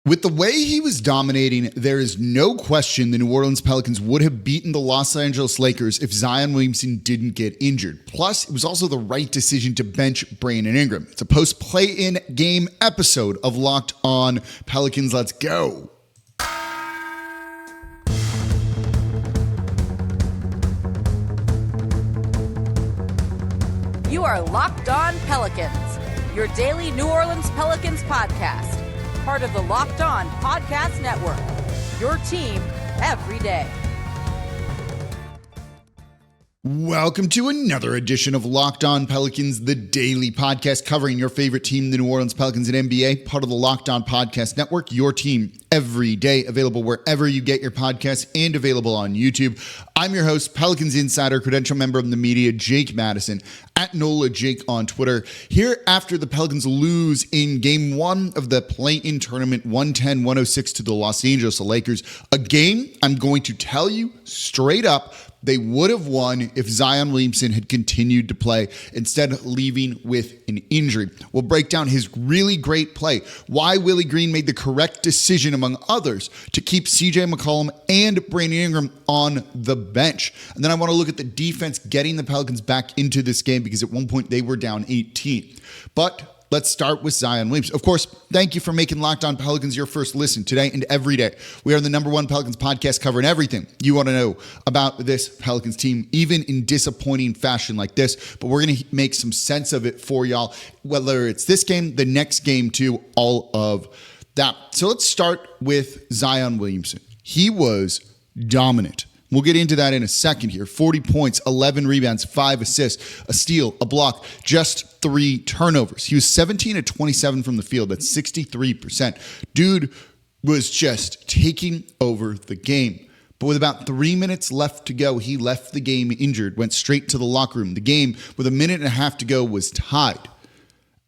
With the way he was dominating, there is no question the New Orleans Pelicans would have beaten the Los Angeles Lakers if Zion Williamson didn't get injured. Plus, it was also the right decision to bench Brandon Ingram. It's a post-play-in game episode of Locked On Pelicans. Let's go. You are Locked On Pelicans, your daily New Orleans Pelicans podcast. Part of the Locked On Podcast Network, your team every day. Welcome to another edition of Locked On Pelicans, the daily podcast covering your favorite team, the New Orleans Pelicans and NBA, part of the Locked On Podcast Network, your team every day, available wherever you get your podcasts and available on YouTube. I'm your host, Pelicans Insider, credential member of the media, Jake Madison, at NOLA Jake on Twitter. Here after the Pelicans lose in game one of the play-in tournament, 110-106 to the Los Angeles Lakers, a game I'm going to tell you straight up they would have won if Zion Williamson had continued to play instead of leaving with an injury. We'll break down his really great play, why Willie Green made the correct decision, among others, to keep CJ McCollum and Brandon Ingram on the bench. And then I want to look at the defense getting the Pelicans back into this game because at one point they were down 18. But let's start with Zion Williamson. Of course, thank you for making Locked On Pelicans your first listen today and every day. We are the #1 Pelicans podcast covering everything you want to know about this Pelicans team, even in disappointing fashion like this. But we're going to make some sense of it for y'all, whether it's this game, the next game too, all of that. So let's start with Zion Williamson. He was dominant. We'll get into that in a second here. 40 points, 11 rebounds, 5 assists, a steal, a block, just 3 turnovers. He was 17 of 27 from the field. That's 63%. Dude was just taking over the game. But with about 3 minutes left to go, he left the game injured, went straight to the locker room. The game, with a minute and a half to go, was tied.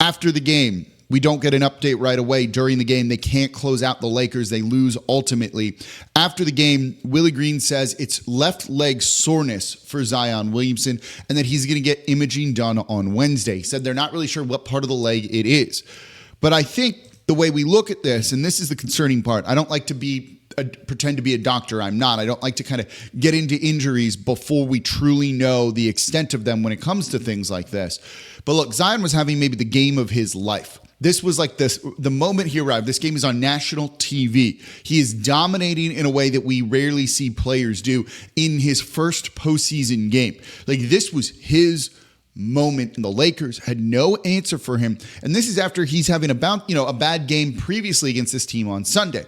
After the game, we don't get an update right away. During the game, they can't close out the Lakers. They lose ultimately. After the game, Willie Green says it's left leg soreness for Zion Williamson and that he's going to get imaging done on Wednesday. He said they're not really sure what part of the leg it is. But I think the way we look at this, and this is the concerning part, I don't like to pretend to be a doctor. I'm not. I don't like to kind of get into injuries before we truly know the extent of them when it comes to things like this. But look, Zion was having maybe the game of his life. This was like the moment he arrived. This game is on national TV. He is dominating in a way that we rarely see players do in his first postseason game. Like, this was his moment, and the Lakers had no answer for him. And this is after he's having a bad game previously against this team on Sunday.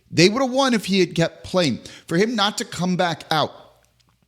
They would have won if he had kept playing. For him not to come back out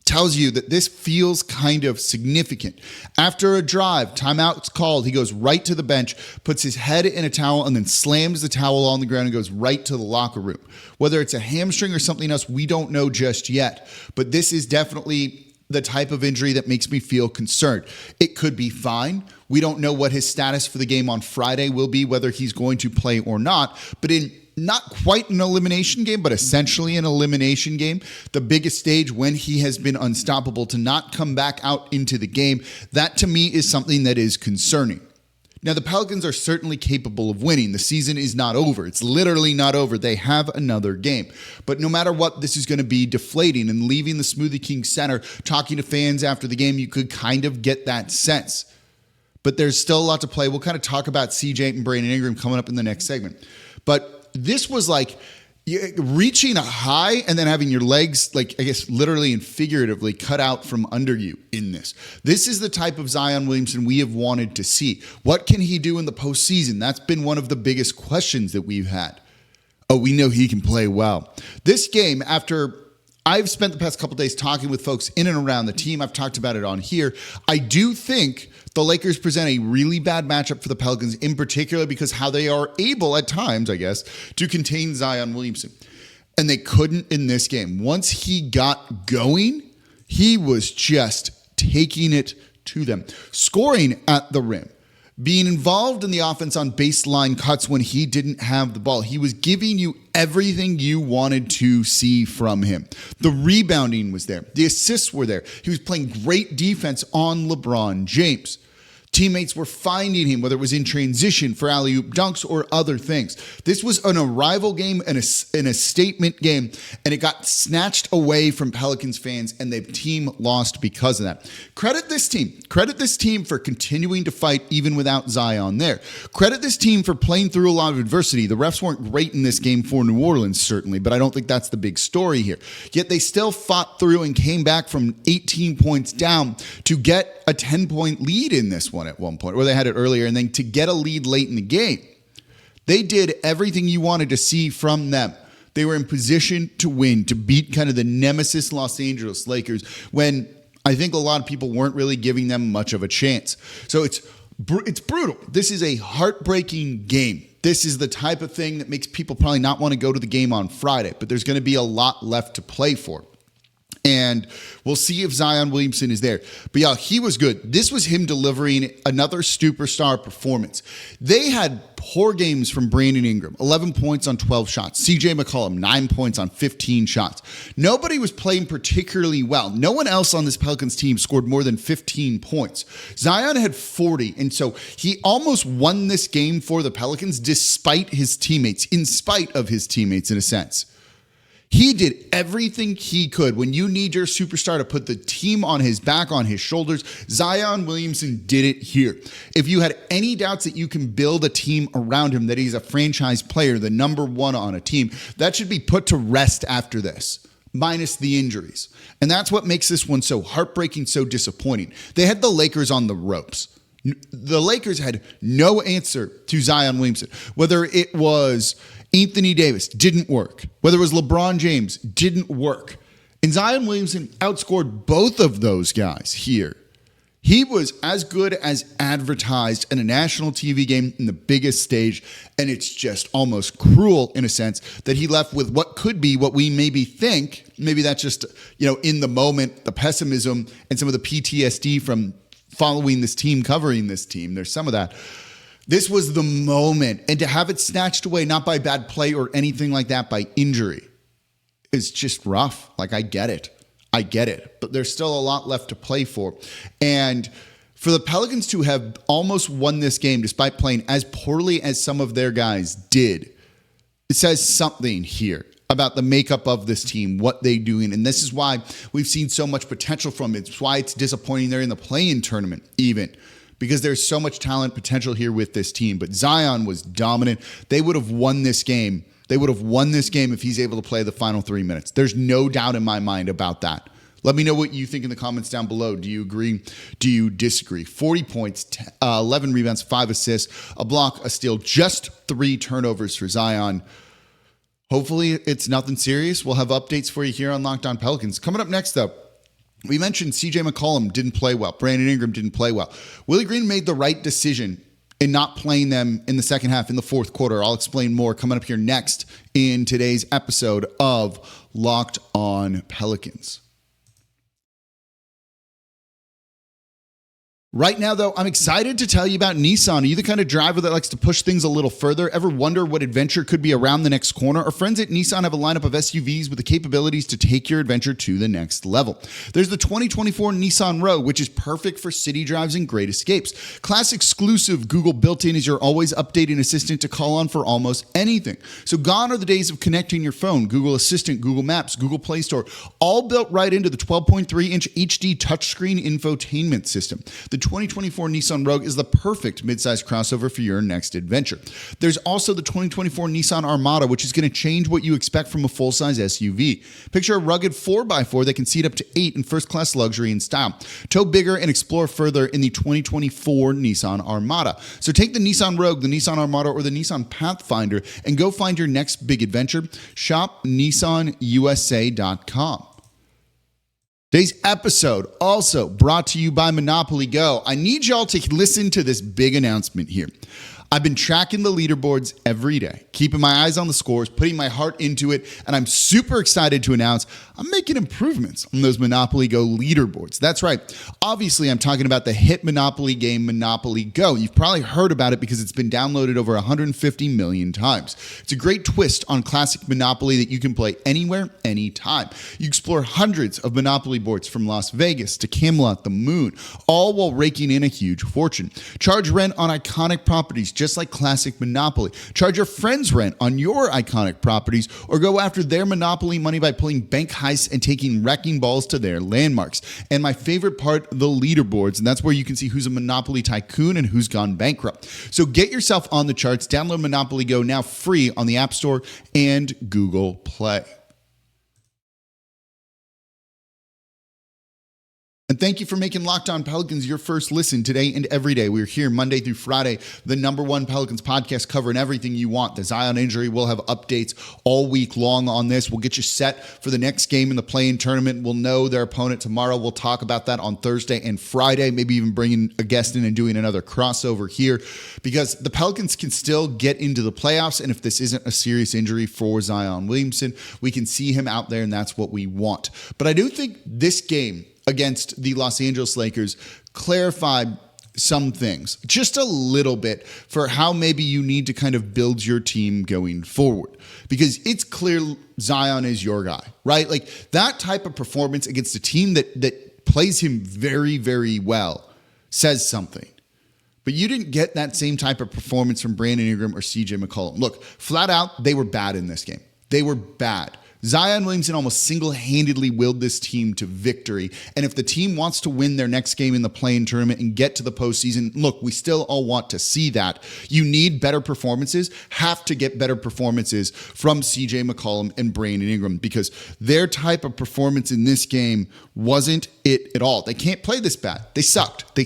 tells you that this feels kind of significant. After a drive, timeout's called, he goes right to the bench, puts his head in a towel, and then slams the towel on the ground and goes right to the locker room. Whether it's a hamstring or something else, we don't know just yet. But this is definitely the type of injury that makes me feel concerned. It could be fine. We don't know what his status for the game on Friday will be, whether he's going to play or not. But in not quite an elimination game, but essentially an elimination game, the biggest stage when he has been unstoppable, to not come back out into the game, that to me is something that is concerning. Now, the Pelicans are certainly capable of winning. The season is not over. It's literally not over. They have another game. But no matter what, this is going to be deflating. And leaving the Smoothie King Center, talking to fans after the game, you could kind of get that sense. But there's still a lot to play. We'll kind of talk about CJ and Brandon Ingram coming up in the next segment. But this was like reaching a high and then having your legs, like, I guess, literally and figuratively cut out from under you in this. This is the type of Zion Williamson we have wanted to see. What can he do in the postseason? That's been one of the biggest questions that we've had. Oh, we know he can play well. This game, after I've spent the past couple days talking with folks in and around the team, I've talked about it on here, I do think the Lakers present a really bad matchup for the Pelicans, in particular because how they are able at times, I guess, to contain Zion Williamson. And they couldn't in this game. Once he got going, he was just taking it to them, scoring at the rim, being involved in the offense on baseline cuts when he didn't have the ball. He was giving you everything you wanted to see from him. The rebounding was there. The assists were there. He was playing great defense on LeBron James. Teammates were finding him, whether it was in transition for alley-oop dunks or other things. This was an arrival game and a statement game, and it got snatched away from Pelicans fans, and the team lost because of that. Credit this team. Credit this team for continuing to fight even without Zion there. Credit this team for playing through a lot of adversity. The refs weren't great in this game for New Orleans, certainly, but I don't think that's the big story here. Yet they still fought through and came back from 18 points down to get a 10-point lead in this one at one point, or they had it earlier, and then to get a lead late in the game. They did everything you wanted to see from them. They were in position to win, to beat kind of the nemesis Los Angeles Lakers when I think a lot of people weren't really giving them much of a chance. So it's brutal. This is a heartbreaking game. This is the type of thing that makes people probably not want to go to the game on Friday, but there's going to be a lot left to play for. And we'll see if Zion Williamson is there. But yeah, he was good. This was him delivering another superstar performance. They had poor games from Brandon Ingram, 11 points on 12 shots. CJ McCollum, 9 points on 15 shots. Nobody was playing particularly well. No one else on this Pelicans team scored more than 15 points. Zion had 40, and so he almost won this game for the Pelicans despite his teammates, in spite of his teammates in a sense. He did everything he could. When you need your superstar to put the team on his back, on his shoulders, Zion Williamson did it here. If you had any doubts that you can build a team around him, that he's a franchise player, the number one on a team, that should be put to rest after this, minus the injuries. And that's what makes this one so heartbreaking, so disappointing. They had the Lakers on the ropes. The Lakers had no answer to Zion Williamson. Whether it was Anthony Davis, didn't work. Whether it was LeBron James, didn't work. And Zion Williamson outscored both of those guys here. He was as good as advertised in a national TV game in the biggest stage, and it's just almost cruel in a sense that he left with what could be what we maybe think. Maybe that's just, in the moment, the pessimism and some of the PTSD from following this team, covering this team. There's some of that. This was the moment, and to have it snatched away, not by bad play or anything like that, by injury, is just rough. Like, I get it, but there's still a lot left to play for. And for the Pelicans to have almost won this game, despite playing as poorly as some of their guys did, it says something here about the makeup of this team, what they're doing. And this is why we've seen so much potential from it. It's why it's disappointing they're in the play-in tournament even, because there's so much talent potential here with this team. But Zion was dominant. They would have won this game. They would have won this game if he's able to play the final 3 minutes. There's no doubt in my mind about that. Let me know what you think in the comments down below. Do you agree? Do you disagree? 40 points, 11 rebounds, 5 assists, a block, a steal, just 3 turnovers for Zion. Hopefully it's nothing serious. We'll have updates for you here on Locked On Pelicans. Coming up next, though, we mentioned CJ McCollum didn't play well. Brandon Ingram didn't play well. Willie Green made the right decision in not playing them in the second half, in the fourth quarter. I'll explain more coming up here next in today's episode of Locked On Pelicans. Right now, though, I'm excited to tell you about Nissan. Are you the kind of driver that likes to push things a little further? Ever wonder what adventure could be around the next corner? Our friends at Nissan have a lineup of SUVs with the capabilities to take your adventure to the next level. There's the 2024 Nissan Rogue, which is perfect for city drives and great escapes. Class exclusive Google built-in is your always updating assistant to call on for almost anything. So gone are the days of connecting your phone, Google Assistant, Google Maps, Google Play Store, all built right into the 12.3-inch HD touchscreen infotainment system. The 2024 Nissan Rogue is the perfect midsize crossover for your next adventure. There's also the 2024 Nissan Armada, which is going to change what you expect from a full-size SUV. Picture a rugged 4x4 that can seat up to 8 in first-class luxury and style. Tow bigger and explore further in the 2024 Nissan Armada. So take the Nissan Rogue, the Nissan Armada, or the Nissan Pathfinder and go find your next big adventure. Shop NissanUSA.com. Today's episode also brought to you by Monopoly Go. I need y'all to listen to this big announcement here. I've been tracking the leaderboards every day, keeping my eyes on the scores, putting my heart into it, and I'm super excited to announce I'm making improvements on those Monopoly Go leaderboards. That's right. Obviously, I'm talking about the hit Monopoly game, Monopoly Go. You've probably heard about it because it's been downloaded over 150 million times. It's a great twist on classic Monopoly that you can play anywhere, anytime. You explore hundreds of Monopoly boards from Las Vegas to Camelot, the Moon, all while raking in a huge fortune. Charge rent on iconic properties just like classic Monopoly. Charge your friends rent on your iconic properties or go after their Monopoly money by pulling bank heists and taking wrecking balls to their landmarks. And my favorite part, the leaderboards, and that's where you can see who's a Monopoly tycoon and who's gone bankrupt. So get yourself on the charts. Download Monopoly Go now free on the App Store and Google Play. And thank you for making Locked On Pelicans your first listen today and every day. We're here Monday through Friday, the #1 Pelicans podcast covering everything you want. The Zion injury, we'll have updates all week long on this. We'll get you set for the next game in the play-in tournament. We'll know their opponent tomorrow. We'll talk about that on Thursday and Friday, maybe even bringing a guest in and doing another crossover here because the Pelicans can still get into the playoffs. And if this isn't a serious injury for Zion Williamson, we can see him out there, and that's what we want. But I do think this game against the Los Angeles Lakers clarified some things just a little bit for how maybe you need to kind of build your team going forward, because it's clear Zion is your guy, right? Like that type of performance against a team that plays him very, very well says something. But you didn't get that same type of performance from Brandon Ingram or CJ McCollum. Look, flat out, they were bad in this game. They were bad. Zion Williamson almost single-handedly willed this team to victory. And if the team wants to win their next game in the play-in tournament and get to the postseason, look, we still all want to see that. You need better performances, have to get better performances from CJ McCollum and Brandon Ingram, because their type of performance in this game wasn't it at all. They can't play this bad. They sucked.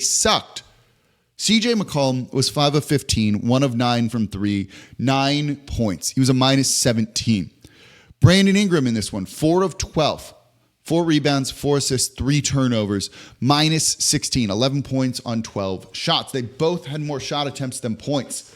CJ McCollum was 5 of 15, 1 of 9 from 3, 9 points. He was a minus 17. Brandon Ingram in this one, 4 of 12, 4 rebounds, 4 assists, 3 turnovers, minus 16, 11 points on 12 shots. They both had more shot attempts than points.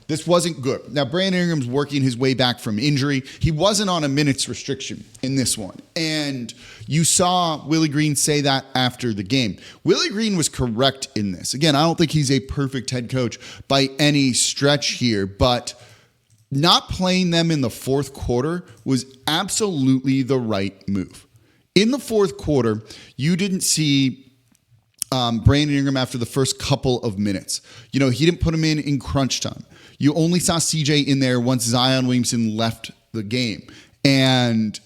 This wasn't good. Now, Brandon Ingram's working his way back from injury. He wasn't on a minutes restriction in this one. And you saw Willie Green say that after the game. Willie Green was correct in this. Again, I don't think he's a perfect head coach by any stretch here, but not playing them in the fourth quarter was absolutely the right move. In the fourth quarter, you didn't see Brandon Ingram after the first couple of minutes. You know, he didn't put him in crunch time. You only saw CJ in there once Zion Williamson left the game. And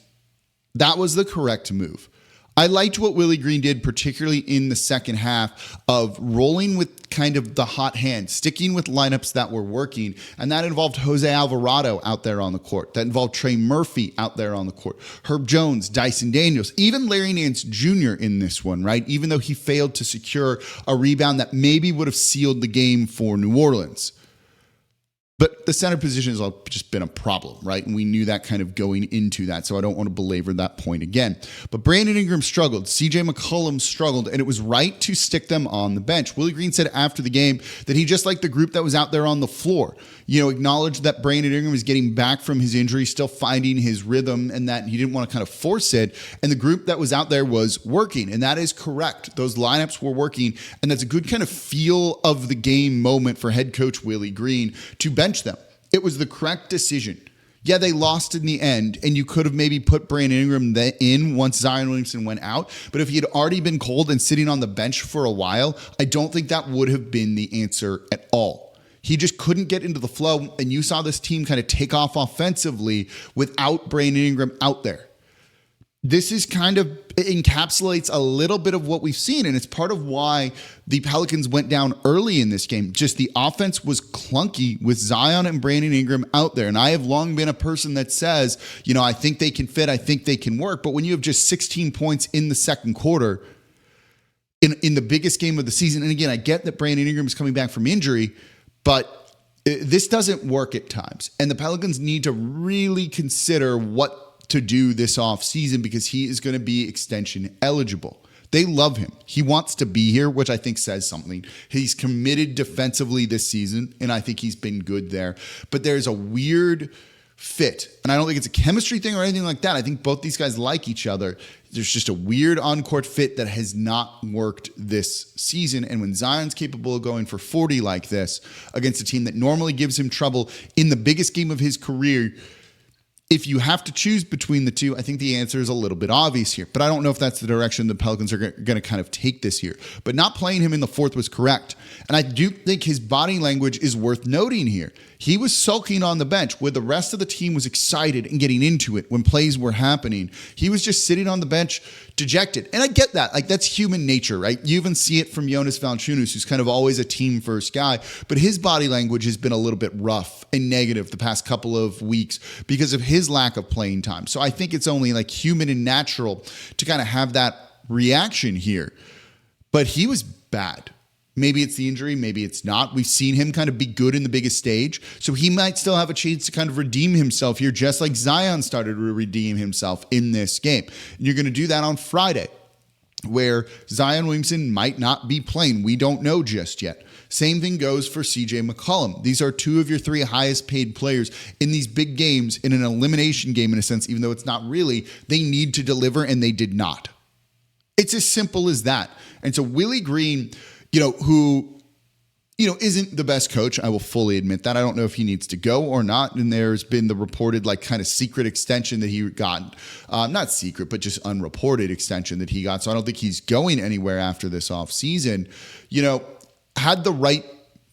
that was the correct move. I liked what Willie Green did, particularly in the second half, of rolling with kind of the hot hand, sticking with lineups that were working. And that involved Jose Alvarado out there on the court. That involved Trey Murphy out there on the court. Herb Jones, Dyson Daniels, even Larry Nance Jr. in this one, right? Even though he failed to secure a rebound that maybe would have sealed the game for New Orleans. But the center position has just been a problem, right? And we knew that kind of going into that, so I don't want to belabor that point again. But Brandon Ingram struggled. CJ McCollum struggled, and it was right to stick them on the bench. Willie Green said after the game that he just liked the group that was out there on the floor. You know, acknowledged that Brandon Ingram was getting back from his injury, still finding his rhythm, and that he didn't want to kind of force it. And the group that was out there was working, and that is correct. Those lineups were working, and that's a good kind of feel of the game moment for head coach Willie Green to bench them. It was the correct decision. Yeah, they lost in the end, and you could have maybe put Brandon Ingram in once Zion Williamson went out. But if he had already been cold and sitting on the bench for a while, I don't think that would have been the answer at all. He just couldn't get into the flow, and you saw this team kind of take off offensively without Brandon Ingram out there. This is kind of encapsulates a little bit of what we've seen, and it's part of why the Pelicans went down early in this game. Just the offense was clunky with Zion and Brandon Ingram out there, and I have long been a person that says, you know, I think they can fit, I think they can work, but when you have just 16 points in the second quarter in the biggest game of the season, and again, I get that Brandon Ingram is coming back from injury, but this doesn't work at times, and the Pelicans need to really consider what to do this offseason because he is going to be extension eligible. They love him. He wants to be here, which I think says something. He's committed defensively this season, and I think he's been good there. But there's a weird fit, and I don't think it's a chemistry thing or anything like that. I think both these guys like each other. There's just a weird on-court fit that has not worked this season. And when Zion's capable of going for 40 like this against a team that normally gives him trouble in the biggest game of his career, if you have to choose between the two, I think the answer is a little bit obvious here. But I don't know if that's the direction the Pelicans are going to kind of take this year. But not playing him in the fourth was correct. And I do think his body language is worth noting here. He was sulking on the bench where the rest of the team was excited and getting into it when plays were happening. He was just sitting on the bench dejected. And I get that. Like, that's human nature, right? You even see it from Jonas Valanca, who's kind of always a team first guy. But his body language has been a little bit rough and negative the past couple of weeks because of his lack of playing time. So I think it's only like human and natural to kind of have that reaction here. But he was bad. Maybe it's the injury, maybe it's not. We've seen him kind of be good in the biggest stage, so he might still have a chance to kind of redeem himself here, just like Zion started to redeem himself in this game. And you're going to do that on Friday, where Zion Williamson might not be playing. We don't know just yet. Same thing goes for CJ McCollum. These are two of your three highest paid players in these big games, in an elimination game in a sense, even though it's not really. They need to deliver, and they did not. It's as simple as that. And so Willie Green, who, isn't the best coach. I will fully admit that. I don't know if he needs to go or not. And there's been the reported kind of secret extension that he got. Not secret, but just unreported extension that he got. So I don't think he's going anywhere after this offseason. Had the right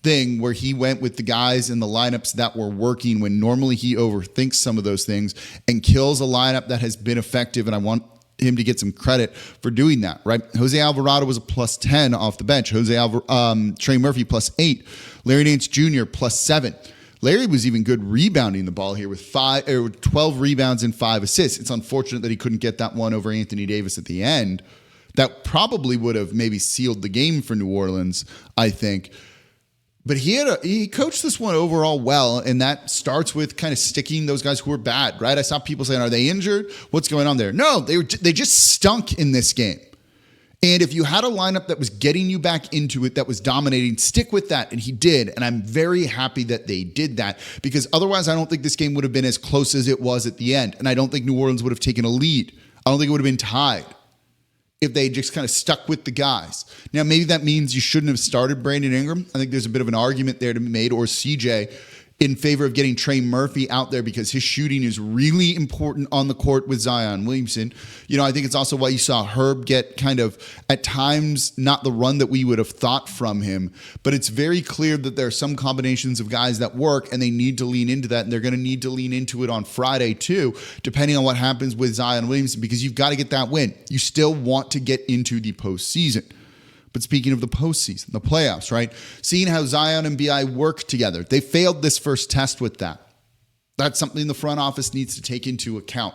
thing where he went with the guys in the lineups that were working when normally he overthinks some of those things and kills a lineup that has been effective. And I want him to get some credit for doing that, right? Jose Alvarado was a +10 off the bench. Trey Murphy +8. Larry Nance Jr. +7. Larry was even good rebounding the ball here with 12 rebounds and 5 assists. It's unfortunate that he couldn't get that one over Anthony Davis at the end. That probably would have maybe sealed the game for New Orleans, I think. But he coached this one overall well, and that starts with kind of sticking those guys who are bad, right? I saw people saying, are they injured? What's going on there? No, they just stunk in this game. And if you had a lineup that was getting you back into it, that was dominating, stick with that. And he did. And I'm very happy that they did that, because otherwise I don't think this game would have been as close as it was at the end. And I don't think New Orleans would have taken a lead. I don't think it would have been tied if they just kind of stuck with the guys. Now, maybe that means you shouldn't have started Brandon Ingram. I think there's a bit of an argument there to be made, or CJ, in favor of getting Trey Murphy out there because his shooting is really important on the court with Zion Williamson. I think it's also why you saw Herb get kind of, at times, not the run that we would have thought from him. But it's very clear that there are some combinations of guys that work, and they need to lean into that, and they're going to need to lean into it on Friday too, depending on what happens with Zion Williamson, because you've got to get that win. You still want to get into the postseason. But speaking of the postseason, the playoffs, right? Seeing how Zion and BI work together. They failed this first test with that. That's something the front office needs to take into account.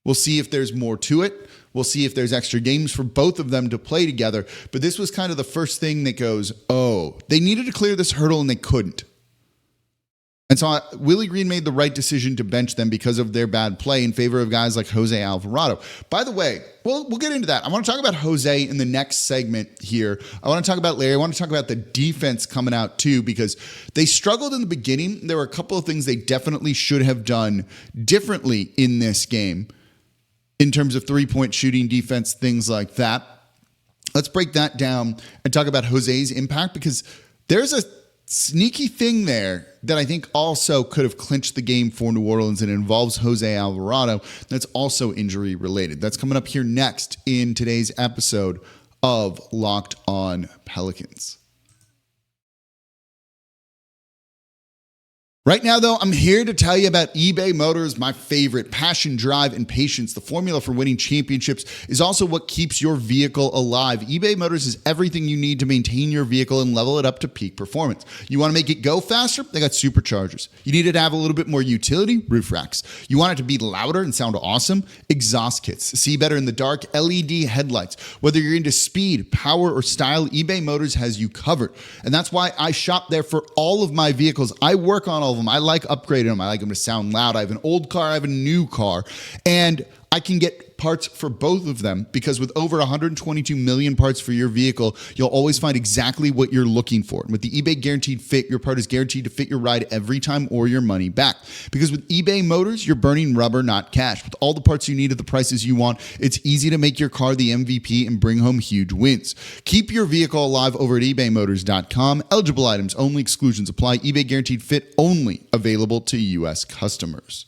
We'll see if there's more to it. We'll see if there's extra games for both of them to play together. But this was kind of the first thing that goes, oh, they needed to clear this hurdle and they couldn't. And so Willie Green made the right decision to bench them because of their bad play in favor of guys like Jose Alvarado. By the way, we'll get into that. I want to talk about Jose in the next segment here. I want to talk about Larry. I want to talk about the defense coming out too, because they struggled in the beginning. There were a couple of things they definitely should have done differently in this game in terms of three-point shooting, defense, things like that. Let's break that down and talk about Jose's impact, because there's a sneaky thing there that I think also could have clinched the game for New Orleans, and it involves Jose Alvarado. That's also injury related. That's coming up here next in today's episode of Locked On Pelicans. Right now, though, I'm here to tell you about eBay Motors, my favorite. Passion, drive, and patience. The formula for winning championships is also what keeps your vehicle alive. eBay Motors is everything you need to maintain your vehicle and level it up to peak performance. You want to make it go faster? They got superchargers. You need it to have a little bit more utility? Roof racks. You want it to be louder and sound awesome? Exhaust kits. See better in the dark? LED headlights. Whether you're into speed, power, or style, eBay Motors has you covered. And that's why I shop there for all of my vehicles. I work on all of them. I like upgrading them. I like them to sound loud. I have an old car. I have a new car. And I can get parts for both of them, because with over 122 million parts for your vehicle, you'll always find exactly what you're looking for. And with the eBay Guaranteed Fit, your part is guaranteed to fit your ride every time or your money back. Because with eBay Motors, you're burning rubber, not cash. With all the parts you need at the prices you want, it's easy to make your car the MVP and bring home huge wins. Keep your vehicle alive over at ebaymotors.com. Eligible items only, exclusions apply. eBay Guaranteed Fit only available to U.S. customers.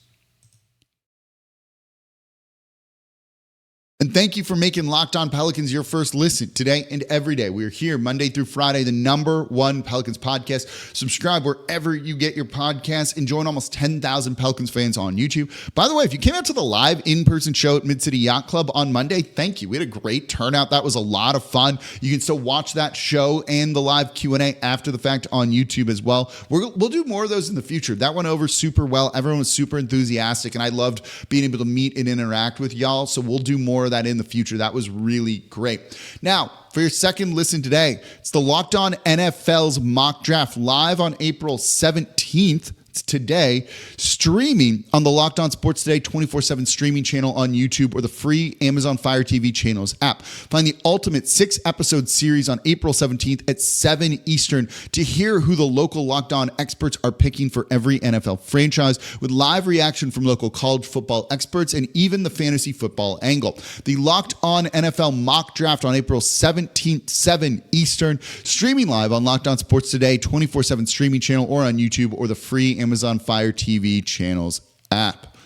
And thank you for making Locked On Pelicans your first listen today and every day. We are here Monday through Friday, the #1 Pelicans podcast. Subscribe wherever you get your podcasts and join almost 10,000 Pelicans fans on YouTube. By the way, if you came out to the live in-person show at Mid-City Yacht Club on Monday, thank you. We had a great turnout. That was a lot of fun. You can still watch that show and the live Q&A after the fact on YouTube as well. We'll do more of those in the future. That went over super well. Everyone was super enthusiastic, and I loved being able to meet and interact with y'all. So we'll do more of that in the future. That was really great. Now, for your second listen today, it's the Locked On NFL's mock draft live on April 17th. It's today, streaming on the Locked On Sports Today 24/7 streaming channel on YouTube or the free Amazon Fire TV channels app. Find the ultimate 6-episode series on April 17th at 7 Eastern to hear who the local Locked On experts are picking for every NFL franchise, with live reaction from local college football experts and even the fantasy football angle. The Locked On NFL mock draft on April 17th, 7 Eastern, streaming live on Locked On Sports Today 24/7 streaming channel or on YouTube or the free Amazon Fire TV channels app.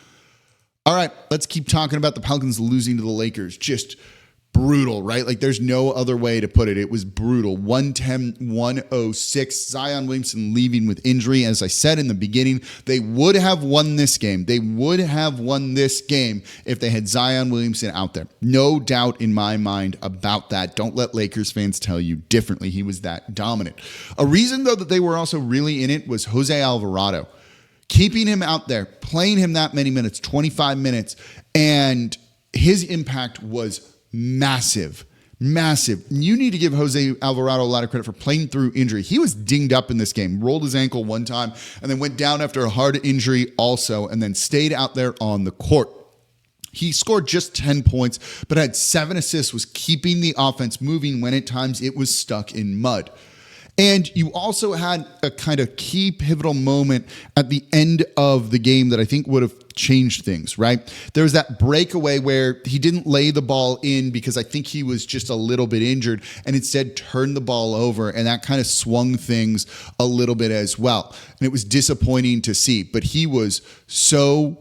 All right, let's keep talking about the Pelicans losing to the Lakers. Just brutal, right? Like, there's no other way to put it. It was brutal. 110-106. Zion Williamson leaving with injury. As I said in the beginning, they would have won this game. They would have won this game if they had Zion Williamson out there. No doubt in my mind about that. Don't let Lakers fans tell you differently. He was that dominant. A reason, though, that they were also really in it was Jose Alvarado. Keeping him out there, playing him that many minutes, 25 minutes, and his impact was massive. You need to give Jose Alvarado a lot of credit for playing through injury. He was dinged up in this game, rolled his ankle one time, and then went down after a hard injury also, and then stayed out there on the court. He scored just 10 points, but had 7 assists, was keeping the offense moving when at times it was stuck in mud. And you also had a kind of key pivotal moment at the end of the game that I think would have changed things, right? There was that breakaway where he didn't lay the ball in because I think he was just a little bit injured, and instead turned the ball over, and that kind of swung things a little bit as well. And it was disappointing to see, but he was so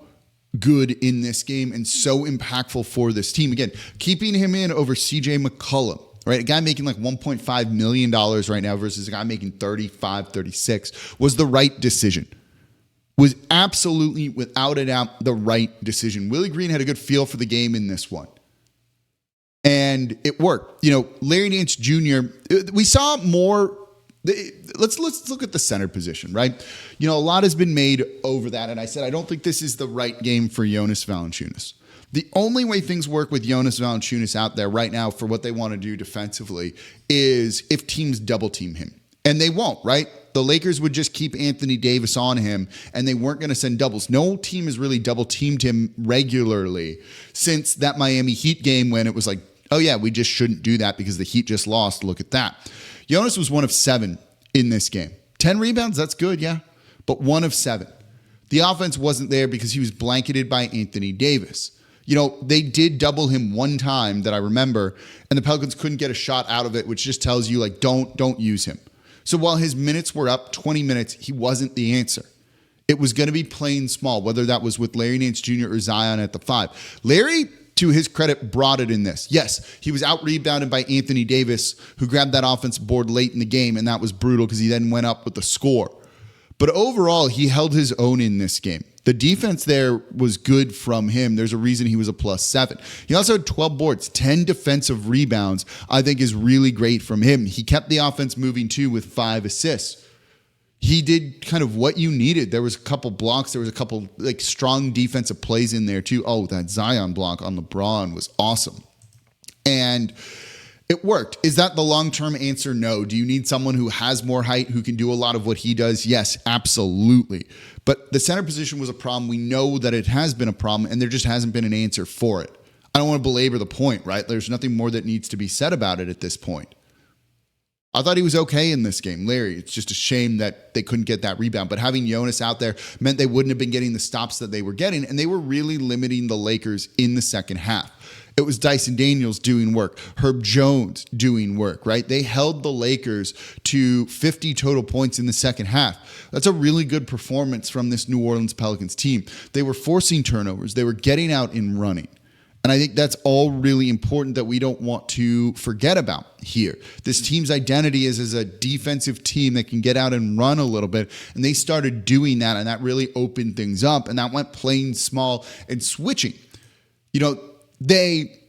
good in this game and so impactful for this team. Again, keeping him in over CJ McCollum. Right, a guy making like $1.5 million right now versus a guy making 35, 36 was the right decision. Was absolutely, without a doubt, the right decision. Willie Green had a good feel for the game in this one. And it worked. You know, Larry Nance Jr., we saw more. Let's look at the center position, right? You know, a lot has been made over that. And I said, I don't think this is the right game for Jonas Valanca. The only way things work with Jonas Valanca out there right now for what they want to do defensively is if teams double team him. And they won't, right? The Lakers would just keep Anthony Davis on him, and they weren't going to send doubles. No team has really double teamed him regularly since that Miami Heat game when it was like, oh yeah, we just shouldn't do that because the Heat just lost. Look at that. Jonas was 1 of 7 in this game. 10 rebounds, that's good, yeah. But 1 of 7. The offense wasn't there because he was blanketed by Anthony Davis. You know, they did double him one time that I remember, and the Pelicans couldn't get a shot out of it, which just tells you, like, don't use him. So while his minutes were up 20 minutes, he wasn't the answer. It was going to be playing small, whether that was with Larry Nance Jr. or Zion at the 5. Larry, to his credit, brought it in this. Yes, he was out-rebounded by Anthony Davis, who grabbed that offensive board late in the game, and that was brutal because he then went up with the score. But overall, he held his own in this game. The defense there was good from him. There's a reason he was a +7. He also had 12 boards, 10 defensive rebounds, I think is really great from him. He kept the offense moving too with 5 assists. He did kind of what you needed. There was a couple blocks. There was a couple like strong defensive plays in there too. Oh, that Zion block on LeBron was awesome. And it worked. Is that the long-term answer? No. Do you need someone who has more height, who can do a lot of what he does? Yes, absolutely. But the center position was a problem. We know that it has been a problem, and there just hasn't been an answer for it. I don't want to belabor the point, right? There's nothing more that needs to be said about it at this point. I thought he was okay in this game, Larry. It's just a shame that they couldn't get that rebound. But having Jonas out there meant they wouldn't have been getting the stops that they were getting, and they were really limiting the Lakers in the second half. It was Dyson Daniels doing work, Herb Jones doing work, right? They held the Lakers to 50 total points in the second half. That's a really good performance from this New Orleans Pelicans team. They were forcing turnovers. They were getting out and running. And I think that's all really important that we don't want to forget about here. This team's identity is as a defensive team that can get out and run a little bit. And they started doing that, and that really opened things up. And that went playing small and switching. They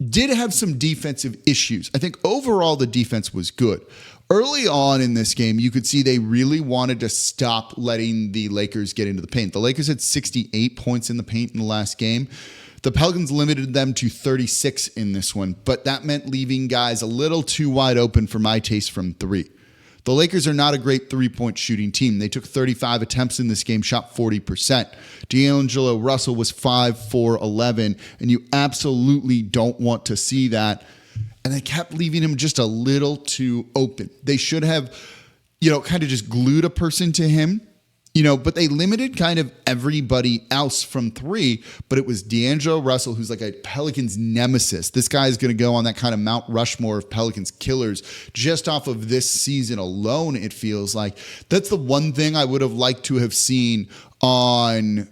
did have some defensive issues. I think overall the defense was good. Early on in this game, you could see they really wanted to stop letting the Lakers get into the paint. The Lakers had 68 points in the paint in the last game. The Pelicans limited them to 36 in this one, but that meant leaving guys a little too wide open for my taste from three. The Lakers are not a great three-point shooting team. They took 35 attempts in this game, shot 40%. D'Angelo Russell was 5 for 11, and you absolutely don't want to see that. And they kept leaving him just a little too open. They should have, kind of just glued a person to him. But they limited kind of everybody else from three, but it was D'Angelo Russell, who's like a Pelicans nemesis. This guy is going to go on that kind of Mount Rushmore of Pelicans killers just off of this season alone, it feels like. That's the one thing I would have liked to have seen on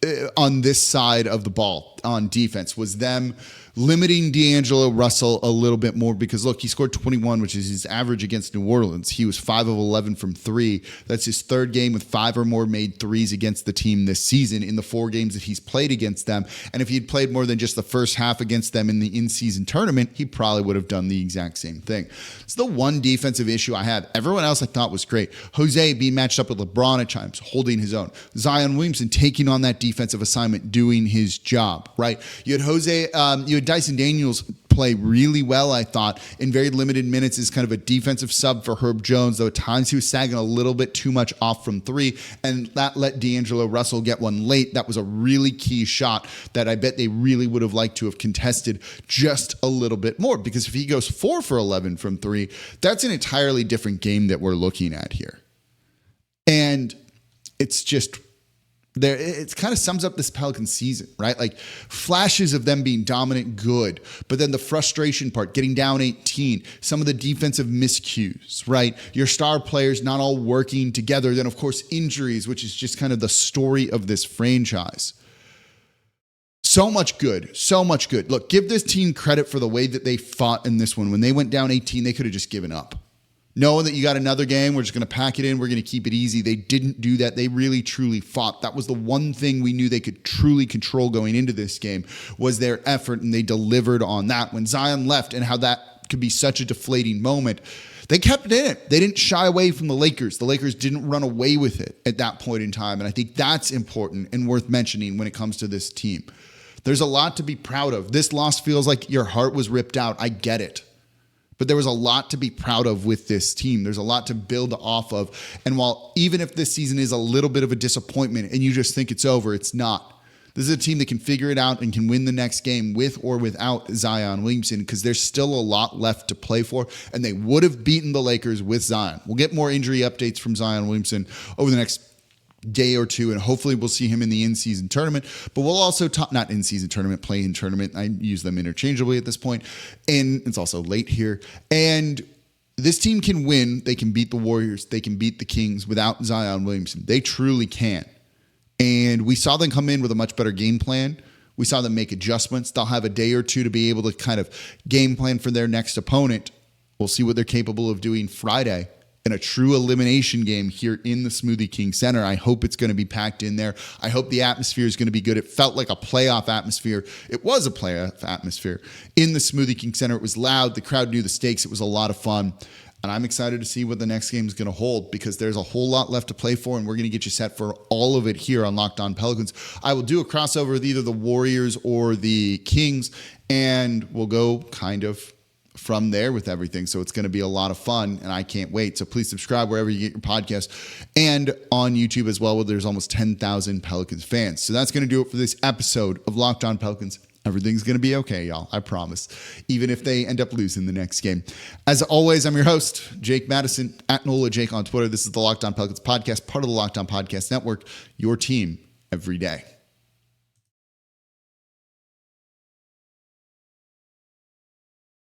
this side of the ball on defense, was them limiting D'Angelo Russell a little bit more, because look, he scored 21, which is his average against New Orleans. He was 5 of 11 from three. That's his third game with 5 or more made threes against the team this season in the 4 games that he's played against them. And if he'd played more than just the first half against them in the in-season tournament, he probably would have done the exact same thing. It's the one defensive issue I have. Everyone else I thought was great. Jose being matched up with LeBron at times, holding his own. Zion Williamson taking on that defensive assignment, doing his job, right? You had Dyson Daniels play really well, I thought, in very limited minutes as kind of a defensive sub for Herb Jones, though at times he was sagging a little bit too much off from three, and that let D'Angelo Russell get one late. That was a really key shot that I bet they really would have liked to have contested just a little bit more, because if he goes 4 for 11 from three, that's an entirely different game that we're looking at here. And it's just... it kind of sums up this Pelican season, right? Like flashes of them being dominant, good, but then the frustration part, getting down 18, some of the defensive miscues, right? Your star players not all working together. Then, of course, injuries, which is just kind of the story of this franchise. So much good, so much good. Look, give this team credit for the way that they fought in this one. When they went down 18, they could have just given up. Knowing that you got another game, we're just going to pack it in, we're going to keep it easy. They didn't do that. They really, truly fought. That was the one thing we knew they could truly control going into this game, was their effort, and they delivered on that. When Zion left and how that could be such a deflating moment, they kept it in it. They didn't shy away from the Lakers. The Lakers didn't run away with it at that point in time, and I think that's important and worth mentioning when it comes to this team. There's a lot to be proud of. This loss feels like your heart was ripped out. I get it. But there was a lot to be proud of with this team. There's a lot to build off of. And while even if this season is a little bit of a disappointment and you just think it's over, it's not. This is a team that can figure it out and can win the next game with or without Zion Williamson, because there's still a lot left to play for, and they would have beaten the Lakers with Zion. We'll get more injury updates from Zion Williamson over the next day or two, and hopefully we'll see him in the in-season tournament. But we'll also talk, not in-season tournament, play-in tournament. I use them interchangeably at this point, and it's also late here. And this team can win. They can beat the Warriors. They can beat the Kings without Zion Williamson. They truly can. And we saw them come in with a much better game plan. We saw them make adjustments. They'll have a day or two to be able to kind of game plan for their next opponent. We'll see what they're capable of doing Friday in a true elimination game here in the Smoothie King Center. I hope it's going to be packed in there. I hope the atmosphere is going to be good. It felt like a playoff atmosphere. It was a playoff atmosphere in the Smoothie King Center. It was loud. The crowd knew the stakes. It was a lot of fun. And I'm excited to see what the next game is going to hold, because there's a whole lot left to play for, and we're going to get you set for all of it here on Locked On Pelicans. I will do a crossover with either the Warriors or the Kings, and we'll go kind of from there with everything. So it's going to be a lot of fun, and I can't wait. So please subscribe wherever you get your podcast, and on YouTube as well, where there's almost 10,000 Pelicans fans. So that's going to do it for this episode of Locked On Pelicans. Everything's going to be okay, y'all. I promise. Even if they end up losing the next game. As always, I'm your host, Jake Madison, at NOLA Jake on Twitter. This is the Locked On Pelicans podcast, part of the Locked On Podcast Network, your team every day.